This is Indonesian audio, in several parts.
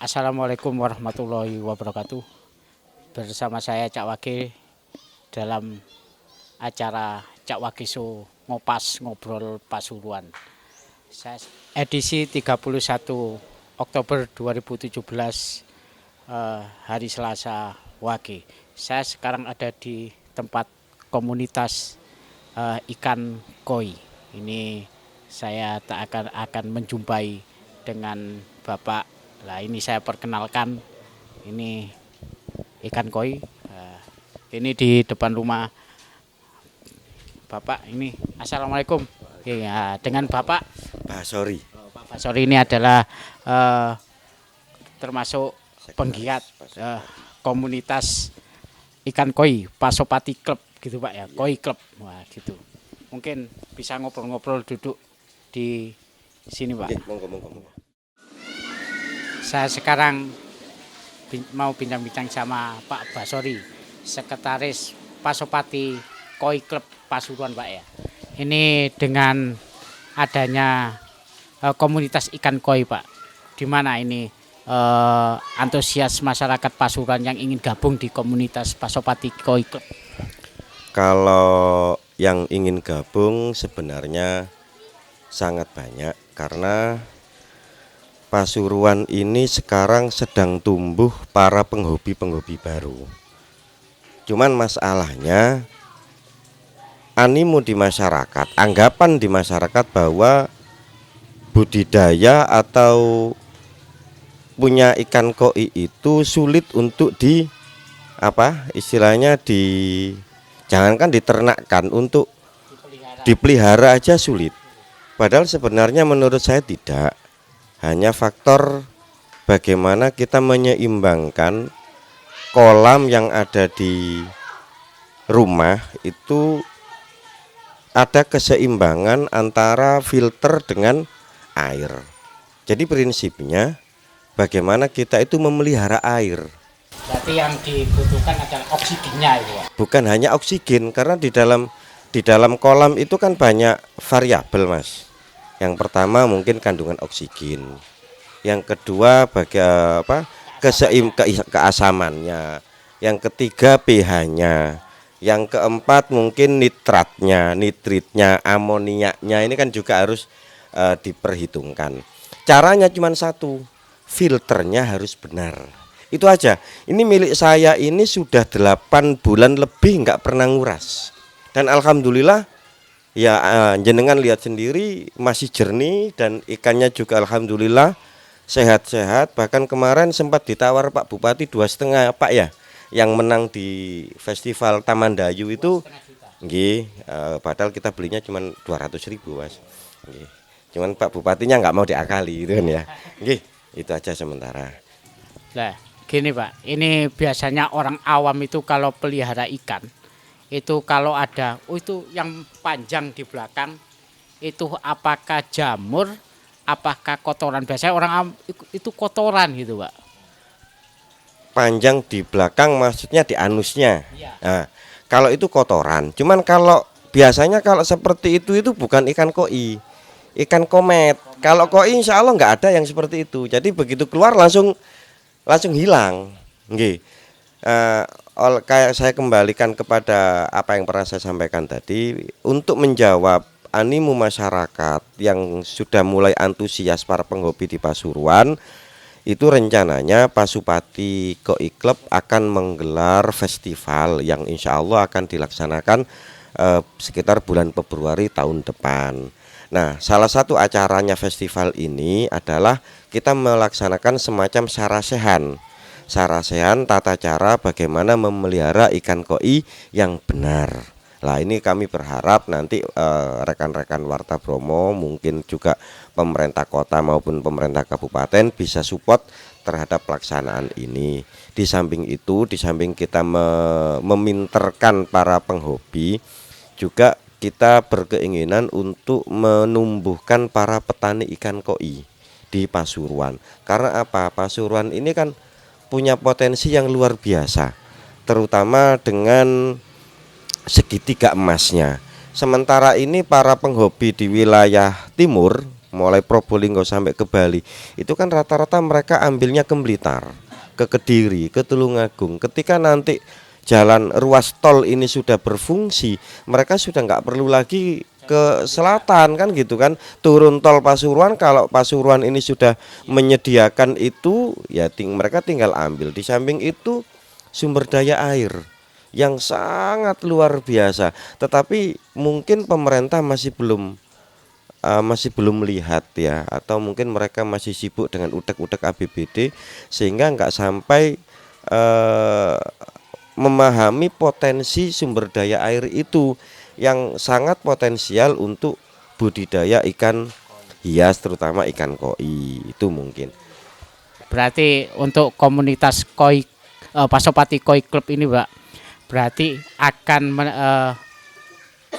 Assalamualaikum warahmatullahi wabarakatuh. Bersama saya Cak Wage dalam acara Cak Wage Show Ngopas Ngobrol Pasuruan. Saya edisi 31 Oktober 2017 hari Selasa Wage. Saya sekarang ada di tempat komunitas ikan koi. Ini saya tak akan menjumpai dengan Bapak. Nah, ini saya perkenalkan, ini ikan koi. Ini di depan rumah Bapak. Ini Assalamualaikum. Ya, dengan Bapak Basori. Pak Basori ini adalah termasuk penggiat komunitas ikan koi Pasopati Club gitu Pak ya, koi club. Wah, gitu. Mungkin bisa ngobrol-ngobrol duduk di sini Pak. Monggo. Saya sekarang mau bincang-bincang sama Pak Basori, Sekretaris Pasopati Koi Club Pasuruan Pak ya. Ini dengan adanya komunitas ikan koi Pak, di mana ini antusias masyarakat Pasuruan yang ingin gabung di komunitas Pasopati Koi Club. Kalau yang ingin gabung sebenarnya sangat banyak karena Pasuruan ini sekarang sedang tumbuh para penghobi-penghobi baru. Cuman masalahnya animo di masyarakat, anggapan di masyarakat bahwa budidaya atau punya ikan koi itu sulit untuk jangankan diternakkan, untuk dipelihara aja sulit. Padahal sebenarnya menurut saya tidak. Hanya faktor bagaimana kita menyeimbangkan kolam yang ada di rumah itu, ada keseimbangan antara filter dengan air. Jadi prinsipnya bagaimana kita itu memelihara air. Berarti yang dibutuhkan adalah oksigennya itu Pak. Bukan hanya oksigen, karena di dalam kolam itu kan banyak variabel Mas. Yang pertama mungkin kandungan oksigen. Yang kedua keasamannya. Yang ketiga pH-nya. Yang keempat mungkin nitritnya, amoniaknya. Ini kan juga harus diperhitungkan. Caranya cuma satu, filternya harus benar. Itu aja. Ini milik saya ini sudah 8 bulan lebih nggak pernah nguras. Dan alhamdulillah ya, jenengan lihat sendiri masih jernih dan ikannya juga alhamdulillah sehat-sehat. Bahkan kemarin sempat ditawar Pak Bupati 2,5 Pak ya, yang menang di festival Taman Dayu itu. Nggih, padahal kita belinya cuma 200.000 Mas. Nggih. Cuman Pak Bupatinya nggak mau diakali gitu kan ya. Nggih, itu aja sementara. Nah, gini Pak, ini biasanya orang awam itu kalau pelihara ikan itu kalau ada, itu yang panjang di belakang itu apakah jamur, apakah kotoran? Biasanya orang itu kotoran gitu Pak. Panjang di belakang maksudnya di anusnya. Iya. Nah, kalau itu kotoran. Cuman kalau biasanya kalau seperti itu bukan ikan koi, ikan komet. Kalau koi insya Allah nggak ada yang seperti itu. Jadi begitu keluar langsung hilang. Nggih. Kayak saya kembalikan kepada apa yang pernah saya sampaikan tadi, untuk menjawab animo masyarakat yang sudah mulai antusias para penghobi di Pasuruan. Itu rencananya Pasopati Koi Club akan menggelar festival yang insya Allah akan dilaksanakan sekitar bulan Februari tahun depan. Nah, salah satu acaranya festival ini adalah kita melaksanakan semacam sarasehan tata cara bagaimana memelihara ikan koi yang benar. Nah, ini kami berharap nanti rekan-rekan Warta Bromo, mungkin juga pemerintah kota maupun pemerintah kabupaten bisa support terhadap pelaksanaan ini. Di samping itu, di samping kita meminterkan para penghobi, juga kita berkeinginan untuk menumbuhkan para petani ikan koi di Pasuruan. Karena apa? Pasuruan ini kan punya potensi yang luar biasa, terutama dengan segitiga emasnya. Sementara ini para penghobi di wilayah timur mulai Probolinggo sampai ke Bali, itu kan rata-rata mereka ambilnya ke Blitar, ke Kediri, ke Tulungagung. Ketika nanti jalan ruas tol ini sudah berfungsi, mereka sudah nggak perlu lagi ke selatan kan gitu kan, turun tol Pasuruan. Kalau Pasuruan ini sudah menyediakan itu, ya mereka tinggal ambil. Di samping itu sumber daya air yang sangat luar biasa, tetapi mungkin pemerintah masih belum melihat ya, atau mungkin mereka masih sibuk dengan utek-utek APBD sehingga nggak sampai memahami potensi sumber daya air itu yang sangat potensial untuk budidaya ikan hias, terutama ikan koi itu mungkin. Berarti untuk komunitas Pasopati Koi Club ini, Pak, berarti akan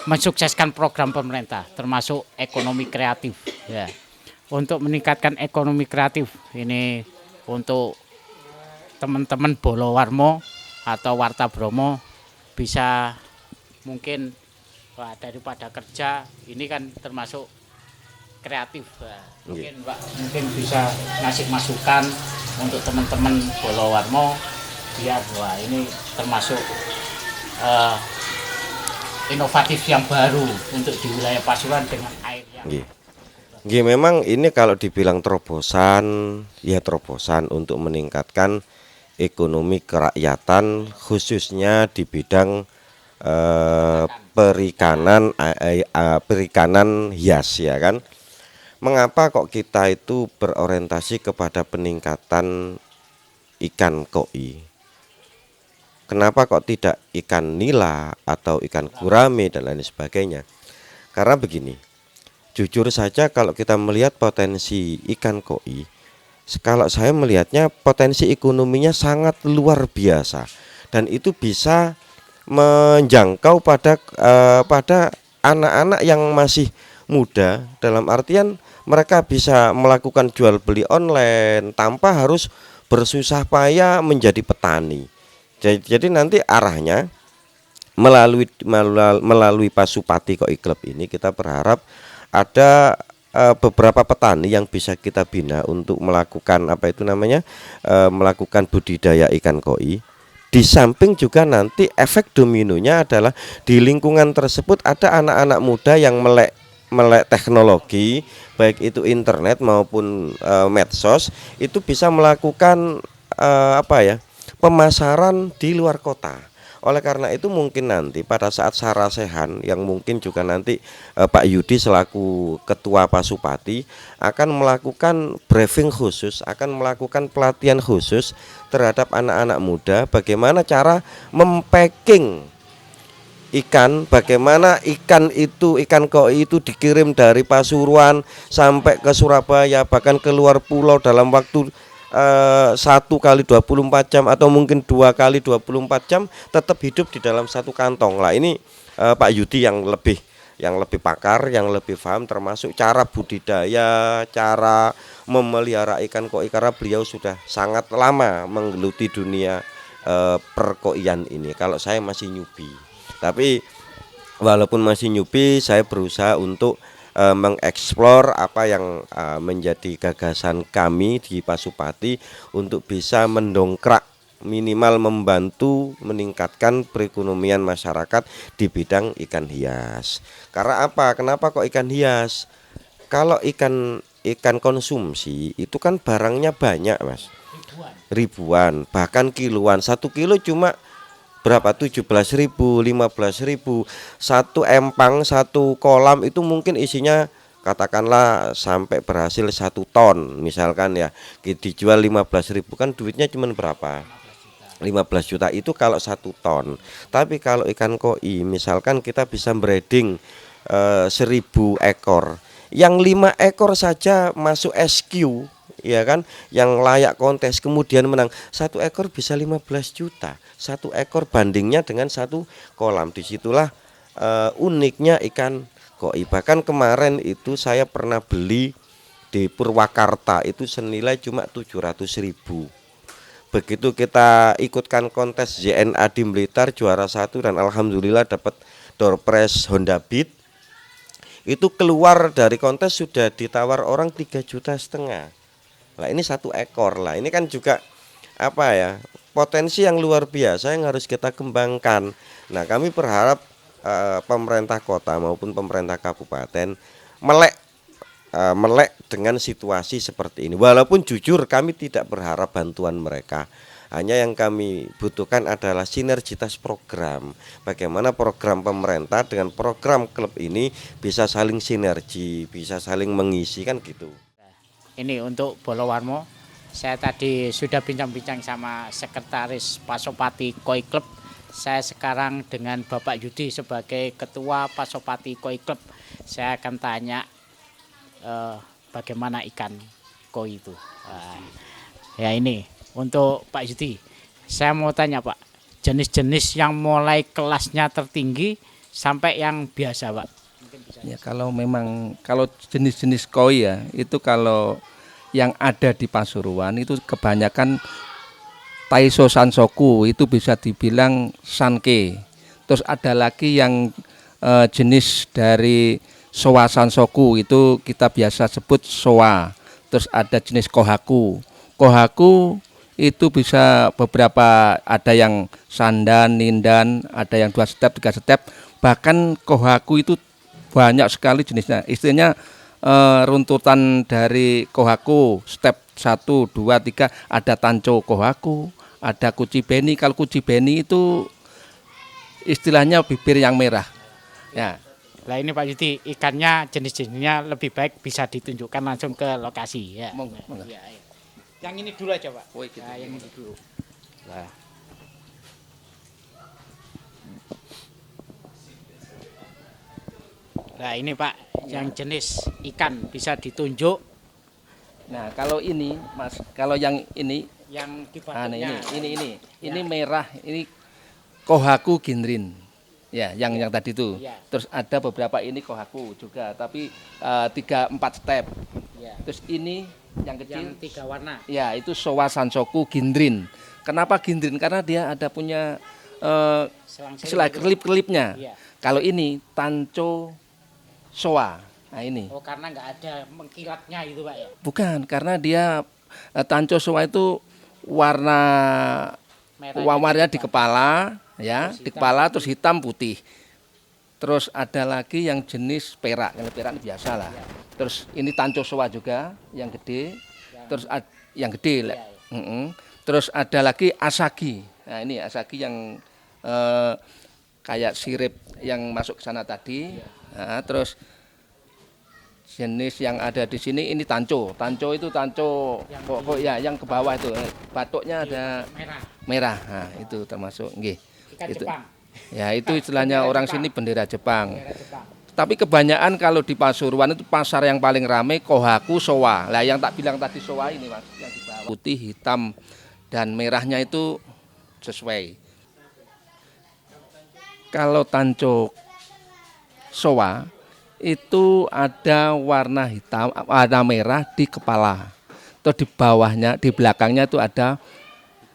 mensukseskan program pemerintah termasuk ekonomi kreatif ya. Untuk meningkatkan ekonomi kreatif ini untuk teman-teman Bolowarmo atau Warta Bromo bisa mungkin daripada kerja ini kan termasuk kreatif. Mungkin Pak mungkin bisa ngasih masukan untuk teman-teman Bolowarmo biar ini termasuk inovatif yang baru untuk di wilayah Pasuruan dengan air yang Nggih, memang ini kalau dibilang terobosan, ya terobosan untuk meningkatkan ekonomi kerakyatan khususnya di bidang perikanan hias ya kan. Mengapa kok kita itu berorientasi kepada peningkatan ikan koi? Kenapa kok tidak ikan nila atau ikan gurame dan lain sebagainya? Karena begini, jujur saja kalau kita melihat potensi ikan koi, kalau saya melihatnya potensi ekonominya sangat luar biasa dan itu bisa menjangkau pada anak-anak yang masih muda, dalam artian mereka bisa melakukan jual beli online tanpa harus bersusah payah menjadi petani. Jadi nanti arahnya melalui Pasupati Koi Club ini kita berharap ada beberapa petani yang bisa kita bina untuk melakukan melakukan budidaya ikan koi. Di samping juga nanti efek dominonya adalah di lingkungan tersebut ada anak-anak muda yang melek teknologi, baik itu internet maupun medsos, itu bisa melakukan pemasaran di luar kota. Oleh karena itu mungkin nanti pada saat Sarasehan yang mungkin juga nanti Pak Yudi selaku Ketua Pasupati akan melakukan briefing khusus, akan melakukan pelatihan khusus terhadap anak-anak muda bagaimana cara mempacking ikan, bagaimana ikan koi itu dikirim dari Pasuruan sampai ke Surabaya, bahkan ke luar pulau dalam waktu 1 kali 24 jam atau mungkin 2 kali 24 jam tetap hidup di dalam satu kantong. Lah ini Pak Yudi yang lebih pakar, yang lebih paham termasuk cara budidaya, cara memelihara ikan koi karena beliau sudah sangat lama menggeluti dunia perkoian ini. Kalau saya masih newbie. Tapi walaupun masih newbie, saya berusaha untuk mengeksplor apa yang menjadi gagasan kami di Pasupati untuk bisa mendongkrak, minimal membantu meningkatkan perekonomian masyarakat di bidang ikan hias. Karena apa? Kenapa kok ikan hias? Kalau ikan konsumsi itu kan barangnya banyak, Mas. Ribuan, bahkan kiloan. 1 kilo cuma berapa? 17.000, 15.000. Satu empang, satu kolam itu mungkin isinya katakanlah sampai berhasil 1 ton misalkan ya, dijual 15.000 kan duitnya cuma berapa? 15 juta itu kalau 1 ton. Tapi kalau ikan koi misalkan kita bisa breeding 1.000 ekor, yang 5 ekor saja masuk SQ ya kan, yang layak kontes kemudian menang, 1 ekor bisa 15 juta. 1 ekor bandingnya dengan 1 kolam. Disitulah uniknya ikan koi. Bahkan kemarin itu saya pernah beli di Purwakarta itu senilai cuma 700.000. Begitu kita ikutkan kontes JNA di Blitar juara 1 dan alhamdulillah dapat door prize Honda Beat. itu keluar dari kontes sudah ditawar orang 3,5 juta. Lah ini 1 ekor lah. Ini kan juga apa ya, potensi yang luar biasa yang harus kita kembangkan. Nah, kami berharap pemerintah kota maupun pemerintah kabupaten melek dengan situasi seperti ini. Walaupun jujur kami tidak berharap bantuan mereka. Hanya yang kami butuhkan adalah sinergitas program. Bagaimana program pemerintah dengan program klub ini bisa saling sinergi, bisa saling mengisi kan gitu. Ini untuk Bolowarmo, saya tadi sudah bincang-bincang sama sekretaris Pasopati Koi Club. Saya sekarang dengan Bapak Yudi sebagai ketua Pasopati Koi Club. Saya akan tanya bagaimana ikan koi itu. Ya ini untuk Pak Yudi. Saya mau tanya Pak, jenis-jenis yang mulai kelasnya tertinggi sampai yang biasa Pak. Ya kalau jenis-jenis koi ya itu kalau yang ada di Pasuruan itu kebanyakan Taiso Sansoku itu bisa dibilang sanke. Terus ada lagi yang jenis dari Sowa Sansoku itu kita biasa sebut soa. Terus ada jenis kohaku. Kohaku itu bisa beberapa, ada yang sandan, nindan, ada yang 2 step, 3 step. Bahkan kohaku itu banyak sekali jenisnya. Istilahnya runtutan dari kohaku step 1, 2, 3 ada tanco kohaku, ada kuci beni. Kalau kuci beni itu istilahnya bibir yang merah. Ya. Nah ini Pak Yudi, ikannya jenis-jenisnya lebih baik bisa ditunjukkan langsung ke lokasi ya. Monggo. Ya, ya. Yang ini dulu aja Pak. Oh, gitu. Nah, yang ini dulu. Nah. Nah ini Pak, yang jenis ikan bisa ditunjuk. Nah kalau ini Mas, kalau yang ini, Yang di nah, batuknya. ini merah, ini kohaku gendrin. Ya, yang tadi itu. Ya. Terus ada beberapa ini kohaku juga, tapi 3-4 step. Ya. Terus ini yang kecil, Yang 3 warna. ya itu Sowa Sansoku gendrin. Kenapa gendrin? Karena dia ada punya Selang-seling itu. kelip-kelipnya. Iya. Kalau ini tanco soa. Nah ini. Oh karena nggak ada mengkilatnya itu Pak ya? Bukan, karena dia tanco soa itu warna warnanya di kepala, ya, di kepala terus hitam putih. Terus ada lagi yang jenis perak, yang perak biasa lah. Terus ini tanco soa juga, yang gede. Terus yang gede, terus ada lagi asagi. Nah ini asagi yang kayak sirip yang masuk ke sana tadi. Nah, terus jenis yang ada di sini ini tanco. Tanco itu tanco kok ya yang ke bawah itu. Batuknya ada merah. Nah, itu termasuk nggih. Ikan Itu. Jepang. Ya, itu istilahnya Bendera orang Jepang. sini bendera Jepang. Bendera Jepang. Tapi kebanyakan kalau di Pasuruan itu pasar yang paling ramai kohaku soa. Lah yang tak bilang tadi soa ini Mas, yang di bawah. Putih, hitam dan merahnya itu sesuai. Kalau tanco soa itu ada warna hitam, warna merah di kepala. Terus di bawahnya, di belakangnya itu ada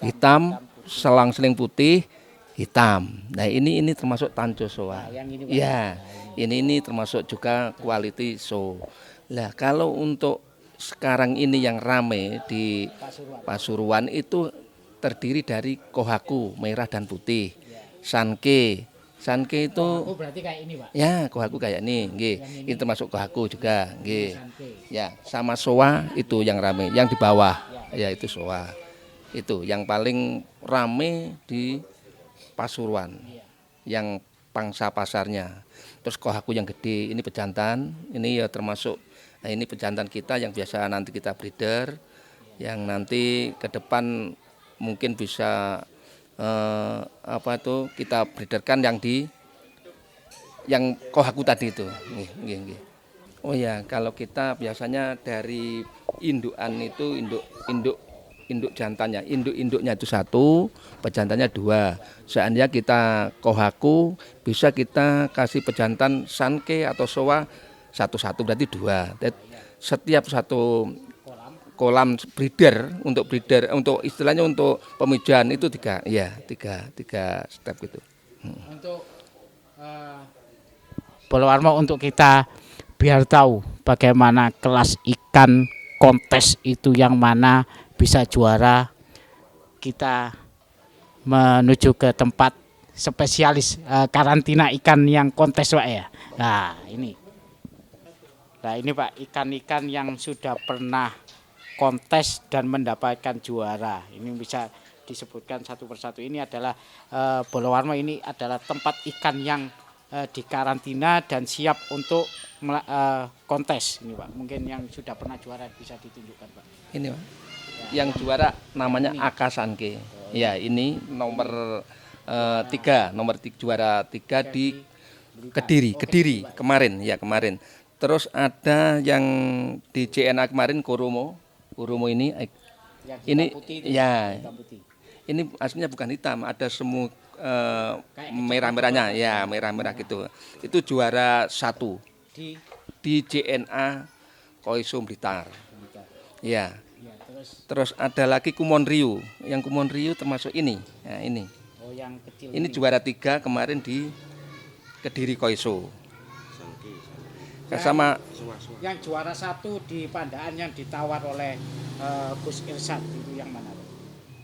hitam, selang-seling putih, hitam. Nah ini termasuk tanco soa. Nah, yang ini, Pak. Ya, ini termasuk juga quality show. Lah kalau untuk sekarang ini yang rame di Pasuruan itu terdiri dari kohaku merah dan putih, sanke. Sanke itu Oh berarti kayak ini Pak. ya kohaku kayak ini, nggih. Ini termasuk kohaku juga, nggih. Sanke. Ya, sama soa itu yang rame, yang di bawah. Ya itu soa. Itu yang paling rame di Pasuruan. Yang pangsa pasarnya. Terus kohaku yang gede, ini pejantan, ini ya termasuk. Nah, ini pejantan kita yang biasa nanti kita breeder, yang nanti ke depan mungkin bisa kita breederkan yang kohaku tadi itu. Nggih. Oh ya, kalau kita biasanya dari indukan itu induk jantannya, induknya itu 1, pejantannya 2. Seandainya kita kohaku bisa kita kasih pejantan sanke atau soa satu-satu berarti 2. Setiap satu kolam breeder untuk istilahnya untuk pemijahan itu 3 step gitu. Untuk Bolowarmo untuk kita biar tahu bagaimana kelas ikan kontes itu yang mana bisa juara, kita menuju ke tempat spesialis karantina ikan yang kontes Pak ya. Nah ini Pak ikan-ikan yang sudah pernah kontes dan mendapatkan juara. Ini bisa disebutkan satu persatu. Ini adalah Bolowarmo, ini adalah tempat ikan yang dikarantina dan siap untuk kontes. Ini Pak, mungkin yang sudah pernah juara bisa ditunjukkan Pak. Ini Pak. Yang juara namanya Ini. Akasanke. Ya, ini nomor juara 3 di Kediri kemarin. Terus ada yang di JNA kemarin Kurumo ini Yang ini hitam putih itu, ya. hitam putih. Ini aslinya bukan hitam, ada semu Kayak merah-merahnya, ya merah-merah gitu. Itu juara 1 di JNA Koisum Blitar. Ya. Ya, Terus ada lagi Kumon Ryu. Yang Kumon Ryu termasuk ini. Nah, ini. oh yang kecil Ini juara 3 kemarin di Kediri Koiso. Sama yang juara 1 di Pandaan yang ditawar oleh Gus Irsad itu yang mana Pak?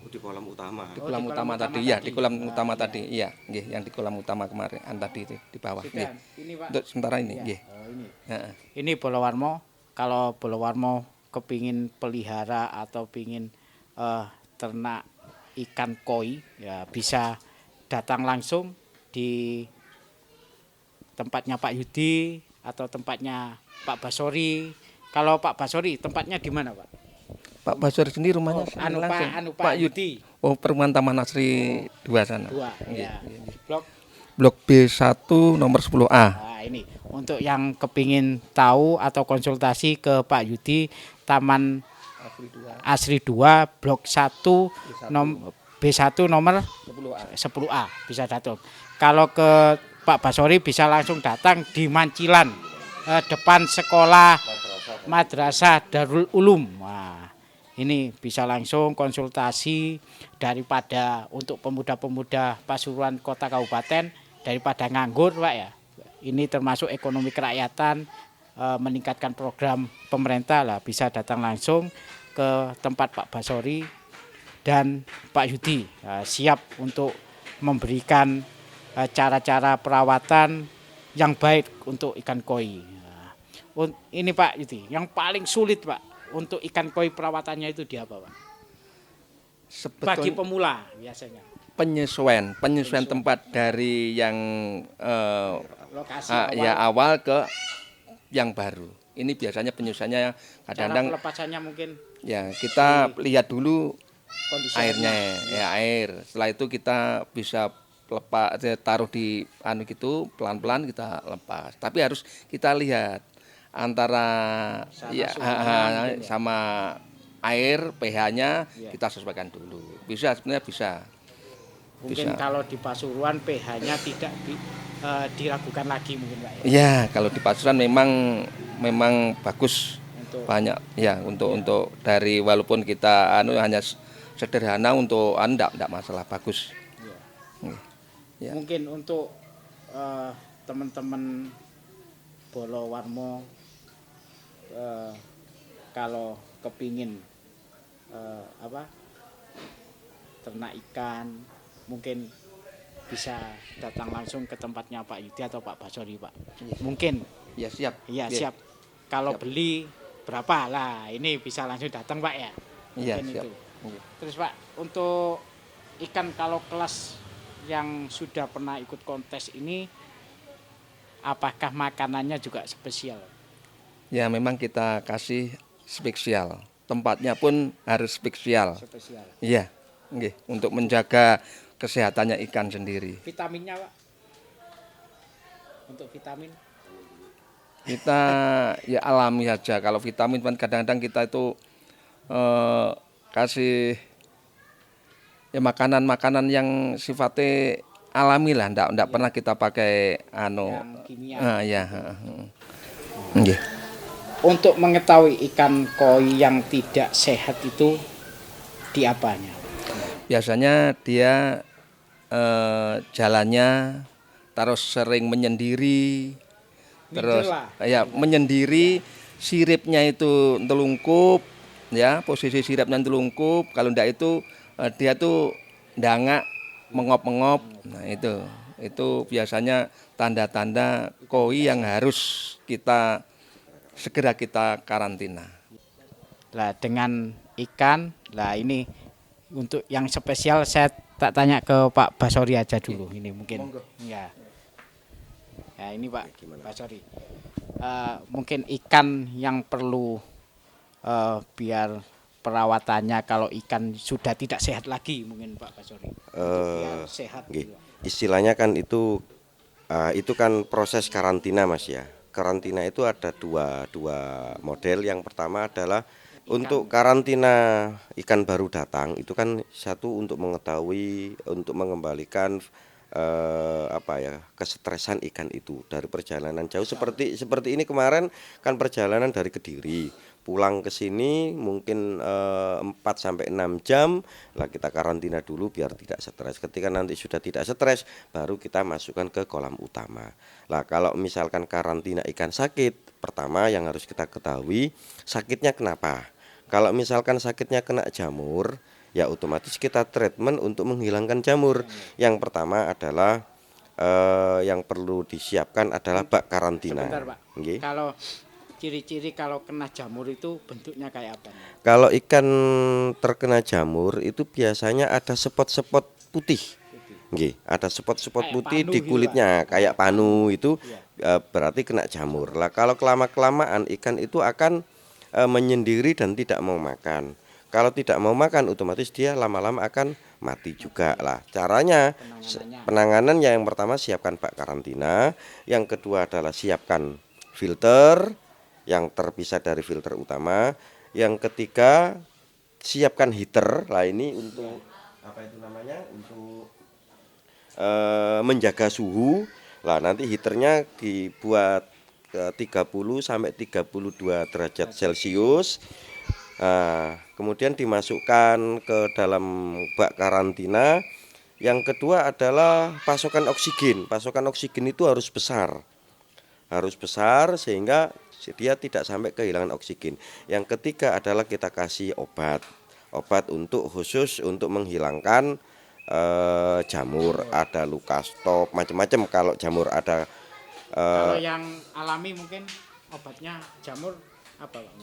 Di kolam utama. di kolam utama tadi, ya, di kolam utama tadi. Iya, nggih, yang di kolam utama kemarin tadi itu di bawah, nggih. Ini Pak. Untuk sementara ini, Iya. nggih. Oh, ini. Heeh. Ini Bolowarmo. Kalau Bolowarmo kepingin pelihara atau pingin ternak ikan koi, ya bisa datang langsung di tempatnya Pak Yudi atau tempatnya Pak Basori. Kalau Pak Basori tempatnya di mana Pak? Pak Basur sendiri rumahnya sana langsung. Pak Yudi. Oh, perumahan Taman Asri 2 sana. 2 ya. Blok. Blok B1 nomor 10A. Nah, ini untuk yang kepingin tahu atau konsultasi ke Pak Yudi, Taman Asri 2 Blok 1 B1 nomor 10A bisa datang. Kalau ke Pak Basori bisa langsung datang di Mancilan, depan sekolah Madrasah Darul Ulum. Nah, ini bisa langsung konsultasi daripada untuk pemuda-pemuda Pasuruan Kota Kabupaten daripada nganggur Pak ya. Ini termasuk ekonomi kerakyatan, meningkatkan program pemerintah lah, bisa datang langsung ke tempat Pak Basori dan Pak Yudi, siap untuk memberikan cara-cara perawatan yang baik untuk ikan koi. Ini Pak Yudi, yang paling sulit Pak untuk ikan koi perawatannya itu di apa Pak? Bagi pemula biasanya. Penyesuaian tempat dari yang Lokasi awal ke yang baru. Ini biasanya penyesuaiannya kadang-kadang pelepasannya mungkin ya kita lihat dulu kondisi airnya, ya air. Setelah itu kita bisa lepas, taruh di gitu, pelan-pelan kita lepas. Tapi harus kita lihat antara sama air pH-nya kita sesuaikan dulu. Sebenarnya bisa. Mungkin kalau di Pasuruan pH-nya tidak diragukan lagi mungkin Pak ya. Iya, kalau di Pasuruan memang bagus banyak ya untuk dari walaupun kita hanya sederhana untuk enggak masalah, bagus. Ya. Mungkin untuk teman-teman Bolowarmo kalau kepingin ternak ikan mungkin bisa datang langsung ke tempatnya Pak Yudi atau Pak Basori Pak. Mungkin ya siap. Iya siap. Kalau beli berapa lah, ini bisa langsung datang Pak ya. Iya siap. Itu. Terus Pak, untuk ikan kalau kelas yang sudah pernah ikut kontes ini, apakah makanannya juga spesial? Ya memang kita kasih spesial. Tempatnya pun harus spesial. Iya, untuk menjaga kesehatannya ikan sendiri. Vitaminnya Pak? Untuk vitamin? Kita ya alami saja. Kalau vitamin kan kadang-kadang kita itu kasih ya makanan-makanan yang sifatnya alami lah, enggak pernah kita pakai yang kimia. Nggih. Untuk mengetahui ikan koi yang tidak sehat itu di apanya? Biasanya dia jalannya terus sering menyendiri, Terus lah. ya menyendiri, siripnya itu telungkup, ya posisi siripnya telungkup. Kalau ndak itu dia tuh ndangak, mengop-mengop. Nah itu biasanya tanda-tanda koi yang harus segera kita karantina. Lah dengan ikan, lah ini untuk yang spesial saya tak tanya ke Pak Basori aja dulu ini mungkin. Ya. Ya ini Pak Basori. Mungkin ikan yang perlu biar perawatannya kalau ikan sudah tidak sehat lagi mungkin Pak Basori. Untuk biar sehat. Nggih. Istilahnya kan itu kan proses karantina Mas ya. Karantina itu ada dua model. Yang pertama adalah untuk karantina ikan baru datang itu kan satu untuk mengetahui, untuk mengembalikan kesetresan ikan itu dari perjalanan jauh seperti ini kemarin kan perjalanan dari Kediri pulang ke sini mungkin 4 sampai 6 jam lah kita karantina dulu biar tidak stres. Ketika nanti sudah tidak stres baru kita masukkan ke kolam utama. Lah kalau misalkan karantina ikan sakit, pertama yang harus kita ketahui sakitnya kenapa. Kalau misalkan sakitnya kena jamur, ya otomatis kita treatment untuk menghilangkan jamur. Yang pertama adalah yang perlu disiapkan adalah bak karantina. Sebentar Pak. Nggih. Kalau ciri-ciri kalau kena jamur itu bentuknya kayak apa? Kalau ikan terkena jamur itu biasanya ada spot-spot putih. Nggih, ada spot-spot Kayak putih panu di gitu, kulitnya kayak panu itu berarti kena jamur. Lah kalau kelamaan ikan itu akan menyendiri dan tidak mau makan. Kalau tidak mau makan otomatis dia lama-lama akan mati juga lah. Caranya penanganannya yang pertama siapkan bak karantina, yang kedua adalah siapkan filter yang terpisah dari filter utama, yang ketiga siapkan heater. Lah ini untuk apa itu namanya? Untuk menjaga suhu. Lah nanti heaternya dibuat ke 30 sampai 32 derajat Celcius. Kemudian dimasukkan ke dalam bak karantina. Yang kedua adalah pasokan oksigen. Pasokan oksigen itu harus besar. Harus besar sehingga dia tidak sampai kehilangan oksigen. Yang ketiga adalah kita kasih obat. Obat khusus untuk menghilangkan jamur, ada luka stop, macam-macam. Kalau jamur ada kalau yang alami mungkin obatnya jamur apa Pak?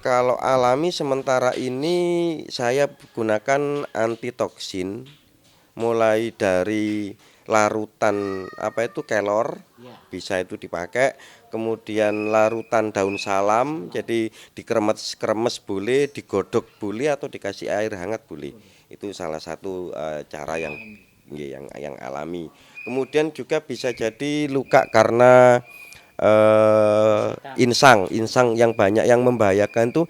Kalau alami sementara ini saya gunakan antitoksin mulai dari larutan kelor bisa itu dipakai, kemudian larutan daun salam jadi dikremes boleh, digodok boleh atau dikasih air hangat boleh. Itu salah satu cara yang alami. Kemudian juga bisa jadi luka karena insang yang banyak yang membahayakan tuh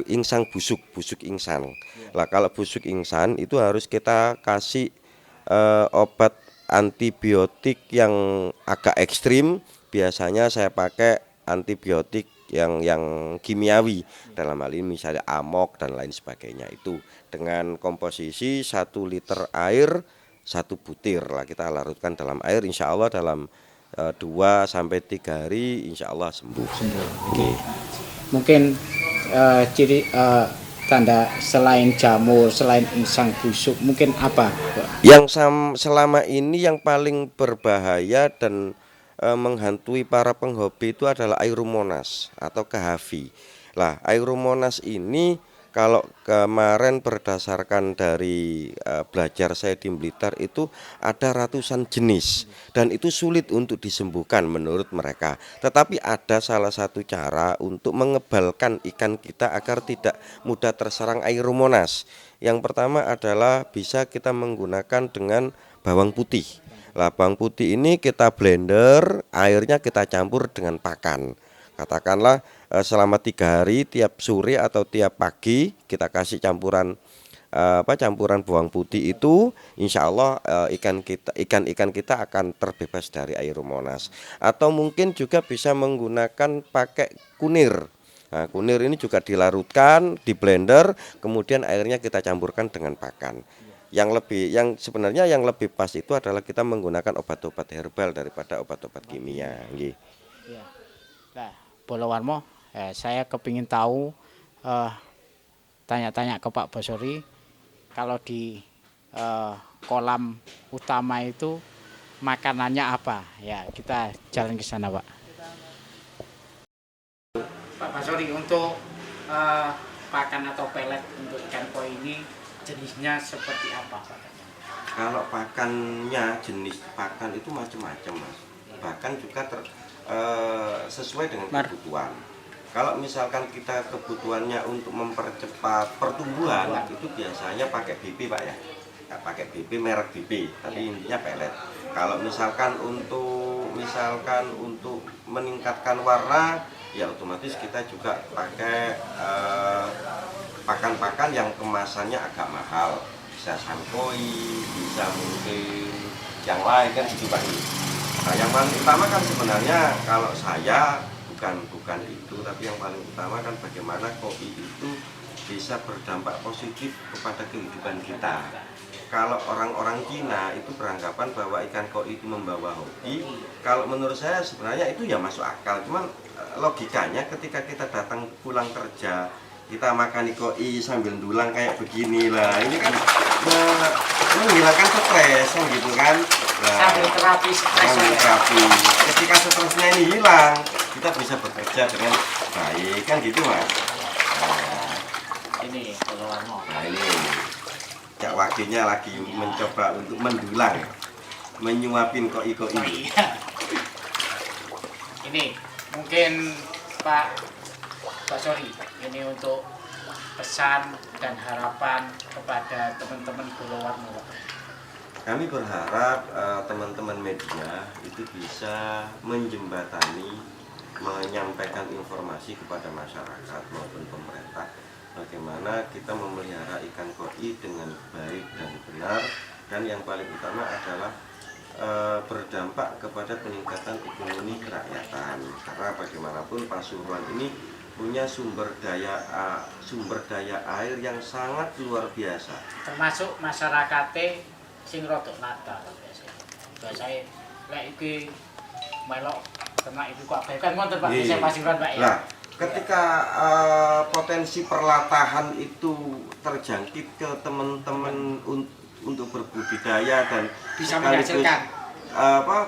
insang busuk insang. Lah kalau busuk insang itu harus kita kasih obat antibiotik yang agak ekstrim. Biasanya saya pakai antibiotik yang kimiawi, dalam hal ini misalnya amok dan lain sebagainya, itu dengan komposisi 1 liter air 1 butir lah kita larutkan dalam air, insya Allah dalam 2 sampai 3 hari insya Allah sembuh. Okay. Mungkin ciri tanda selain jamur, selain insang busuk mungkin apa Pak? Yang selama ini yang paling berbahaya dan menghantui para penghobi itu adalah Aeromonas atau Kehavi. Lah, Aeromonas ini kalau kemarin berdasarkan dari belajar saya di Blitar itu ada ratusan jenis dan itu sulit untuk disembuhkan menurut mereka. Tetapi ada salah satu cara untuk mengebalkan ikan kita agar tidak mudah terserang Aeromonas. Yang pertama adalah bisa kita menggunakan dengan bawang putih. Lah, bawang putih ini kita blender, airnya kita campur dengan pakan. Katakanlah selama 3 hari tiap sore atau tiap pagi kita kasih campuran bawang putih itu, insya Allah ikan kita akan terbebas dari Aeromonas. Atau mungkin juga bisa menggunakan pakai kunir. Nah, kunir ini juga dilarutkan, di blender, kemudian airnya kita campurkan dengan pakan. Yang sebenarnya yang lebih pas itu adalah kita menggunakan obat-obat herbal daripada obat-obat kimia. Ya. Nah, Bolowarmo, saya kepingin tahu, eh, tanya-tanya ke Pak Basori, kalau di kolam utama itu makanannya apa? Ya, kita jalan ke sana, Pak. Pak Basori, untuk pakan atau pelet untuk ikan koi ini jenisnya seperti apa, Pak? Kalau pakannya, jenis pakan itu macam-macam, Mas. Bahkan juga sesuai dengan kebutuhan. Kalau misalkan kita kebutuhannya untuk mempercepat pertumbuhan, itu biasanya pakai BP, Pak ya. Ya, pakai BP, merek BP, tapi intinya pelet. Kalau misalkan untuk meningkatkan warna, ya otomatis kita juga pakai pakan-pakan yang kemasannya agak mahal. Bisa sankoi, bisa mungkin yang lain kan gitu Pak. Nah, yang paling utama kan sebenarnya kalau saya bukan itu, tapi yang paling utama kan bagaimana koi itu bisa berdampak positif kepada kehidupan kita. Kalau orang-orang Cina itu beranggapan bahwa ikan koi itu membawa hoki. Kalau menurut saya sebenarnya itu ya masuk akal. Cuman logikanya ketika kita datang pulang kerja, kita makan koi sambil dulang kayak begini lah. Ini kan menghilangkan stres kan gitu kan. Nah, Sambil terapi stres. sambil terapi. Ketika stresnya ini hilang, kita bisa bekerja dengan baik kan gitu Mas. Nah, Ini Bolowarmo. nah ini Cak Wakinya lagi mencoba untuk mendulang, menyuapin koi-koi. Iya. Ini mungkin Pak Basori, ini untuk pesan dan harapan kepada teman-teman Bolowarmo, Pak. Kami berharap teman-teman media itu bisa menjembatani, menyampaikan informasi kepada masyarakat maupun pemerintah bagaimana kita memelihara ikan koi dengan baik dan benar, dan yang paling utama adalah berdampak kepada peningkatan ekonomi kerakyatan. Karena bagaimanapun Pasuruan ini punya sumber daya air yang sangat luar biasa. Termasuk masyarakatnya sing rodok nakal biasanya lek iki melok kena ibu kabeh kan ngoten Pak, Iya. saya Pasuruan Pak ya. Nah, ketika potensi perlatahan itu terjangkit ke teman-teman untuk berbudidaya dan Bisa sekaligus, menghasilkan.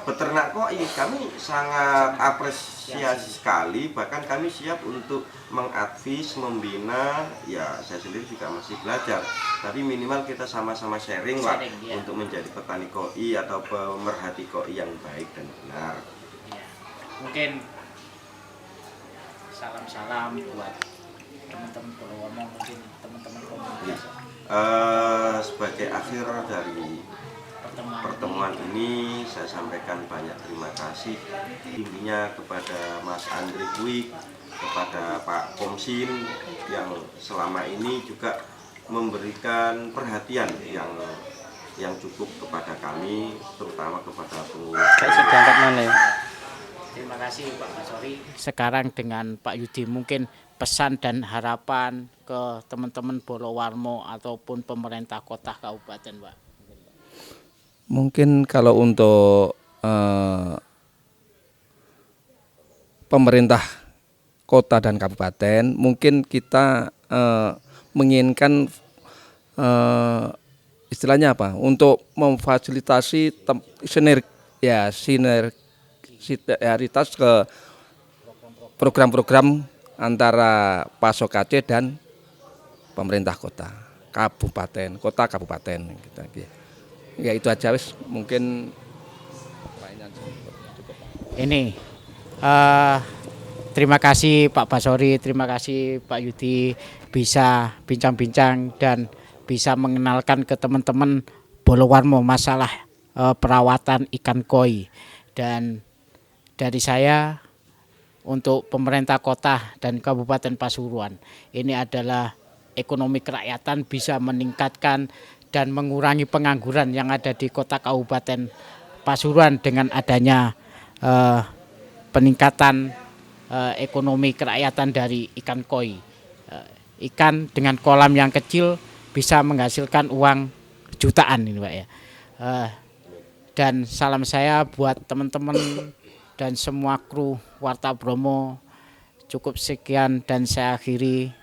beternak koi, kami sangat apresiasi sekali. Bahkan kami siap untuk mengadvis, membina. Ya saya sendiri juga masih belajar, tapi minimal kita sama-sama sharing lah Ya. untuk menjadi petani koi atau pemerhati koi yang baik dan benar. Ya. Mungkin salam-salam buat teman-teman Bolowarmo, mungkin teman-teman komunitas Sebagai akhir dari pertemuan ini saya sampaikan banyak terima kasih tingginya kepada Mas Andri Kuik, kepada Pak Komsin yang selama ini juga memberikan perhatian yang cukup kepada kami, terutama kepada pengusaha. Terima kasih Pak Basori. Sekarang dengan Pak Yudi, mungkin pesan dan harapan ke teman-teman Bolowarmo ataupun pemerintah kota kabupaten, Pak. Mungkin kalau untuk pemerintah kota dan kabupaten, mungkin kita menginginkan istilahnya apa? Untuk memfasilitasi sinergitas ke program-program antara Pasok Aceh dan pemerintah kota, kabupaten, gitu. Ya itu aja wis, mungkin Ini terima kasih Pak Basori, terima kasih Pak Yudi bisa bincang-bincang dan bisa mengenalkan ke teman-teman Bolowarmo masalah perawatan ikan koi. Dan dari saya untuk pemerintah kota dan Kabupaten Pasuruan, ini adalah ekonomi kerakyatan, bisa meningkatkan dan mengurangi pengangguran yang ada di kota Kabupaten Pasuruan dengan adanya peningkatan ekonomi kerakyatan dari ikan koi. Ikan dengan kolam yang kecil bisa menghasilkan uang jutaan ini Pak ya. Dan salam saya buat teman-teman dan semua kru Warta Bromo. Cukup sekian dan saya akhiri.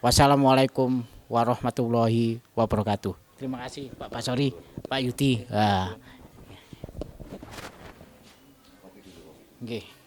Wassalamualaikum warahmatullahi wabarakatuh. Terima kasih Pak Basori, Pak Yudi. Nggih.